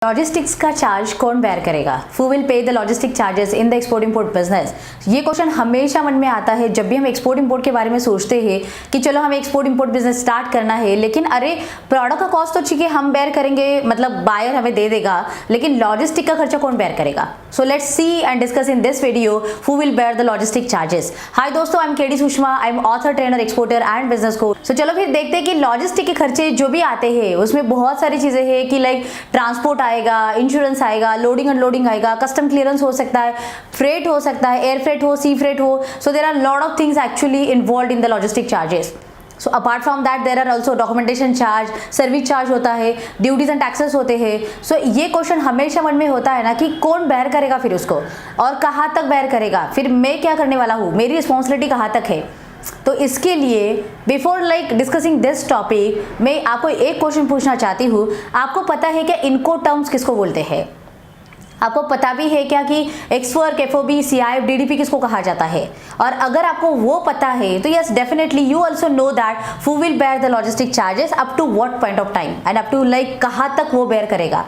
Logistics का charge कौन bear करेगा? Who will pay the logistic charges in the export import business? ये question हमेशा मन में आता है जब भी हम एक्सपोर्ट इंपोर्ट के बारे में सोचते हैं कि चलो हमें एक्सपोर्ट इंपोर्ट बिजनेस स्टार्ट करना है, लेकिन अरे प्रोडक्ट का कॉस्ट तो ठीक है हम बेयर करेंगे, मतलब बायर हमें दे देगा, लेकिन लॉजिस्टिक का खर्चा कौन बेयर करेगा? So let's see and discuss in this video who will bear the logistic charges. Hi दोस्तों, I am KD Sushma, I am author, trainer, exporter and business coach. So चलो फिर देखते हैं कि लॉजिस्टिक के खर्चे जो भी आते हैं उसमें बहुत सारी चीजें हैं कि लाइक ट्रांसपोर्ट आएगा, इंश्योरेंस आएगा, लोडिंग अनलोडिंग आएगा, कस्टम क्लियरेंस हो सकता है, फ्रेट हो सकता है, एयर फ्रेट हो, सी फ्रेट हो। So there are lot of things actually involved in the logistic charges. So apart from that there are also documentation charge, service charge होता है, ड्यूटीज एंड टैक्सेस होते हैं। सो ये क्वेश्चन हमेशा मन में होता है ना कि कौन बेयर करेगा फिर उसको, और कहाँ तक बेयर करेगा, फिर मैं क्या करने वाला हूँ, मेरी रिस्पॉन्सिबिलिटी कहाँ तक है। तो इसके लिए before like discussing this topic मैं आपको एक क्वेश्चन पूछना चाहती हूँ। आपको पता है क्या इनको टर्म्स किसको बोलते हैं? आपको पता भी है क्या कि एक्सवर्क, एफओबी, सीआईएफ, डीडीपी किसको कहा जाता है? और अगर आपको वो पता है तो yes definitely you also know that who will bear the logistic charges up to what point of time and up to like कहाँ तक वो बेयर करेगा।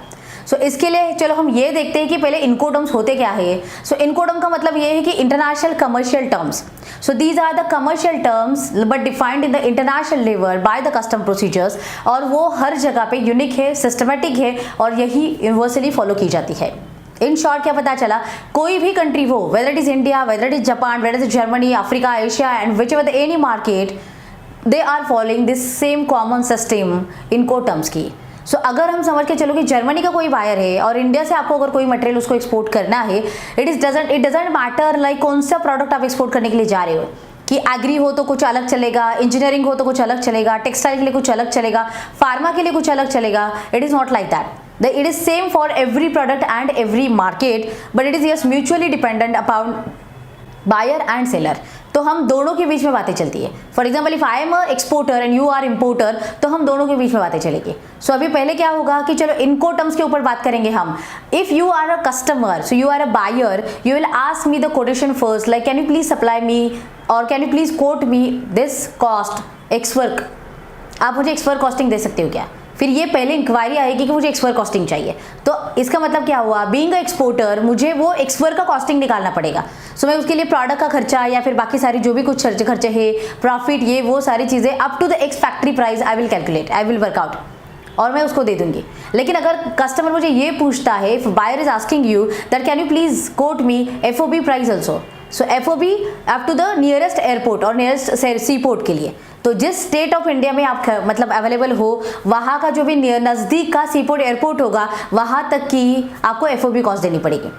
सो इसके लिए चलो हम ये देखते हैं कि पहले इनकोटर्म्स होते क्या है। सो इनकोटर्म का मतलब ये है कि international commercial terms. So these are the commercial terms but defined in the international level by the custom procedures, और वो हर जगह पे यूनिक है, सिस्टमेटिक है और यही यूनिवर्सली फॉलो की जाती है। इन शॉर्ट क्या पता चला, कोई भी कंट्री हो, whether it is India, whether it is Japan, whether it is Germany, Africa, Asia and whichever the any market, they are following this same common system incoterms की। सो अगर हम समझ के चलो कि जर्मनी का कोई बायर है और इंडिया से आपको अगर कोई मटेरियल उसको एक्सपोर्ट करना है, इट डजंट मैटर लाइक कौन सा प्रोडक्ट आप एक्सपोर्ट करने के लिए जा रहे हो, कि एग्री हो तो कुछ अलग चलेगा, इंजीनियरिंग हो तो कुछ अलग चलेगा, टेक्सटाइल के लिए कुछ अलग चलेगा, फार्मा के लिए कुछ अलग चलेगा। It is not like that. It is same for every product and every market, but it is just mutually dependent upon buyer and seller. तो हम दोनों के बीच में बातें चलती है। For example if I am a exporter and you are importer, तो हम दोनों के बीच में बातें चलेगी। सो अभी पहले क्या होगा कि चलो इनको टर्म्स के ऊपर बात करेंगे हम। If you are a customer, so you are a buyer, you will ask me the quotation first, like can you please supply me or can you please quote me this cost ex work. आप मुझे एक्सवर्क costing दे सकते हो क्या? फिर ये पहले inquiry आएगी कि मुझे एक्सवर्क कॉस्टिंग चाहिए। तो इसका मतलब क्या हुआ, बीइंग अ एक्सपोर्टर मुझे वो एक्सवर्क का कॉस्टिंग निकालना पड़ेगा। सो मैं उसके लिए प्रोडक्ट का खर्चा या फिर बाकी सारी जो भी कुछ खर्चे है, प्रॉफिट, ये वो सारी चीजें up to the ex factory price I will calculate, I will work out और मैं उसको दे दूंगी। लेकिन अगर कस्टमर मुझे ये पूछता है, if buyer is asking you that can you please quote me FOB price also, so FOB up to the nearest airport और नियरेस्ट सी पोर्ट के लिए, तो जिस स्टेट ऑफ इंडिया में आप मतलब अवेलेबल हो वहाँ का जो भी नज़दीक का सी पोर्ट एयरपोर्ट होगा वहाँ तक की आपको एफओबी कॉस्ट देनी पड़ेगी।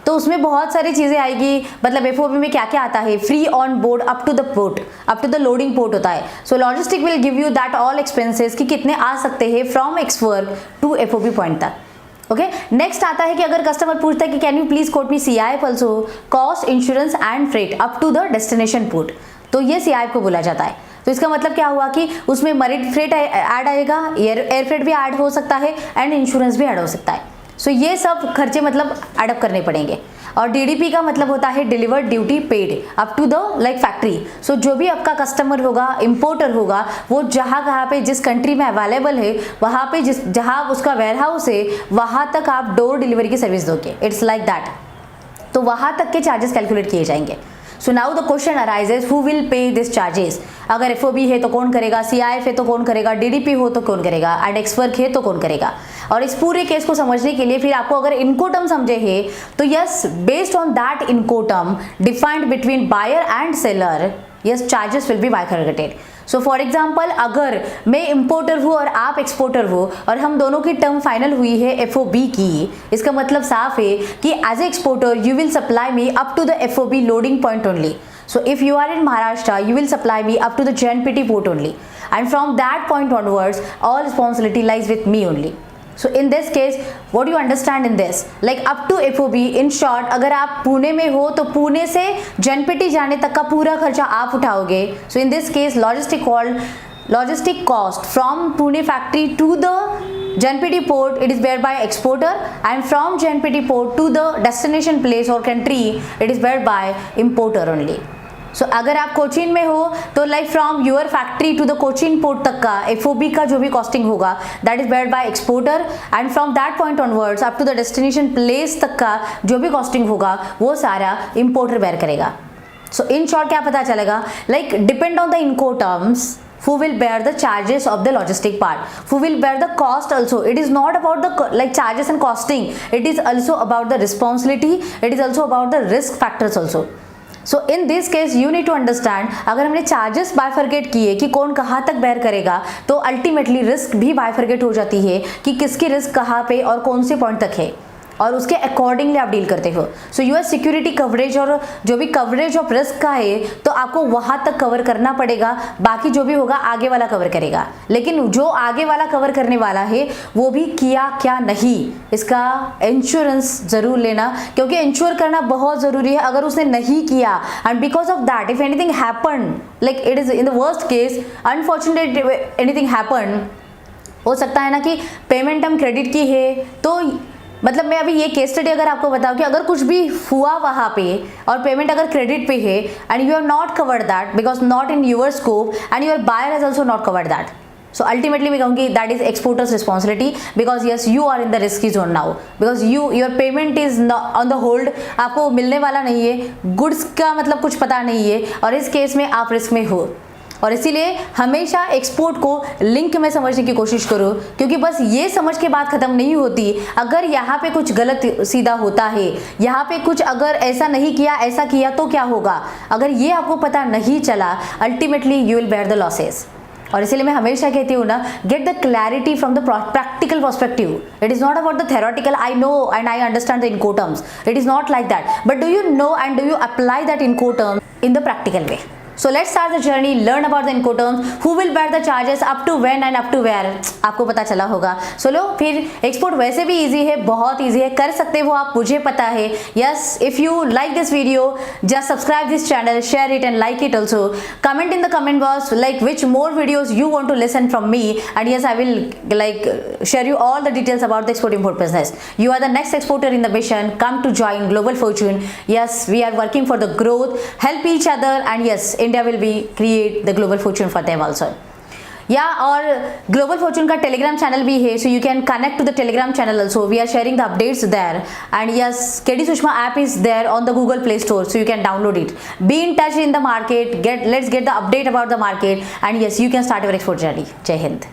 तो उसमें बहुत सारी चीज़ें आएगी, मतलब एफओबी में क्या क्या आता है, free on board up to the port, up to the loading port होता है। So logistic will give you that all expenses कि कितने आ सकते हैं from ex work to FOB point तक। ओके, नेक्स्ट आता है कि अगर कस्टमर पूछता है कि can you please quote me CIF also, cost, insurance and freight up to the destination port, तो ये सीआईएफ को बोला जाता है। तो इसका मतलब क्या हुआ कि उसमें मरीन फ्रेट ऐड आएगा, एयर फ्रेट भी ऐड हो सकता है एंड इंश्योरेंस भी ऐड हो सकता है। सो ये सब खर्चे मतलब एडअप करने पड़ेंगे। और डीडीपी का मतलब होता है delivered duty paid up to the like factory. So जो भी आपका कस्टमर होगा, इंपोर्टर होगा, वो कहाँ पे जिस कंट्री में अवेलेबल है वहाँ पे जहाँ उसका वेयर हाउस है वहाँ तक आप डोर डिलीवरी की सर्विस दोगे। It's like that. तो वहाँ तक के चार्जेस कैलकुलेट किए जाएंगे। So now the question arises who will pay this charges. अगर एफओबी है तो कौन करेगा, सीआईएफ है तो कौन करेगा, डीडीपी हो तो कौन करेगा, एंड एक्सवर्क है तो कौन करेगा। और इस पूरे केस को समझने के लिए फिर आपको अगर इनकोटर्म समझे है तो yes based on that incoterm defined between buyer and seller, yes charges will be bifurcated. So for example अगर मैं इम्पोर्टर हूँ और आप एक्सपोर्टर हो और हम दोनों की टर्म फाइनल हुई है एफओबी की, इसका मतलब साफ है कि as a exporter you will supply me up to the FOB loading point only. So if you are in Maharashtra, you will supply me up to the JNPT port only, and from that point onwards, all responsibility lies with me only. So in this case, what do you understand in this? Like up to FOB, in short, अगर आप पुणे में हो तो पुणे से JNPT जाने तक का पूरा खर्चा आप उठाओगे। So in this case, logistic cost from Pune factory to the JNPT port, it is bear by exporter, and from JNPT port to the destination place or country, it is bear by importer only. अगर आप कोचीन में हो तो like from your factory to the Cochin port तक का FOB का जो भी कॉस्टिंग होगा that is beared by exporter, and from that point onwards up to the destination place तक का जो भी कॉस्टिंग होगा वो सारा इंपोर्टर बेयर करेगा। सो इन शॉर्ट क्या पता चलेगा, like depend on the Incoterms who will bear the charges of the logistic part, who will bear the cost also. It is not about the like charges and costing, it is also about the responsibility, it is also about the risk factors also. So in this case you need to understand, अगर हमने charges bifurcate किए कि कौन कहाँ तक bear करेगा तो ultimately risk भी बाइफरकेट हो जाती है कि किसकी रिस्क कहाँ पे और कौन से पॉइंट तक है, और उसके अकॉर्डिंगली आप डील करते हो। सो यूर सिक्योरिटी कवरेज और जो भी कवरेज ऑफ रिस्क का है तो आपको वहां तक कवर करना पड़ेगा, बाकी जो भी होगा आगे वाला कवर करेगा। लेकिन जो आगे वाला कवर करने वाला है वो भी किया क्या नहीं, इसका इंश्योरेंस जरूर लेना, क्योंकि इंश्योर करना बहुत जरूरी है। अगर उसने नहीं किया and because of that if anything happen, like it is in the worst case unfortunate anything happen, हो सकता है ना कि पेमेंट हम क्रेडिट की है तो मतलब मैं अभी ये केस स्टडी अगर आपको बताऊं कि अगर कुछ भी हुआ वहाँ पे और पेमेंट अगर क्रेडिट पे है and you have not covered that because not in your scope and your buyer has also not covered that, so ultimately मैं कहूँगी that is exporters responsibility, because yes you are in the risky zone now, because your payment is on the hold, आपको मिलने वाला नहीं है, goods का मतलब कुछ पता नहीं है, और इस केस में आप रिस्क में हो। और इसीलिए हमेशा एक्सपोर्ट को लिंक में समझने की कोशिश करो, क्योंकि बस ये समझ के बात खत्म नहीं होती। अगर यहाँ पे कुछ गलत सीधा होता है, यहाँ पे कुछ अगर ऐसा नहीं किया ऐसा किया तो क्या होगा, अगर ये आपको पता नहीं चला ultimately you will bear the losses. और इसीलिए मैं हमेशा कहती हूँ ना, get the clarity from the practical perspective, it is not about the theoretical I know and I understand the incoterms, it is not like that, but do you know and do you apply that incoterm in the practical way. So let's start the journey, learn about the Incoterms, who will bear the charges, up to when and up to where, आपको पता चला होगा। So लो फिर export वैसे भी easy है, बहुत easy है, कर सकते हो आप, मुझे पता है। Yes, if you like this video, just subscribe this channel, share it and like it also. Comment in the comment box like which more videos you want to listen from me, and yes, I will like share you all the details about the export import business. You are the next exporter in the mission. Come to join Global Fortune. Yes, we are working for the growth, help each other, and yes, India will be create the global fortune for them also. और global fortune का Telegram channel भी है, so you can connect to the Telegram channel also, we are sharing the updates there, and yes KD Sushma app is there on the Google Play Store, so you can download it, be in touch in the market, let's get the update about the market, and yes you can start your export journey. जय हिंद।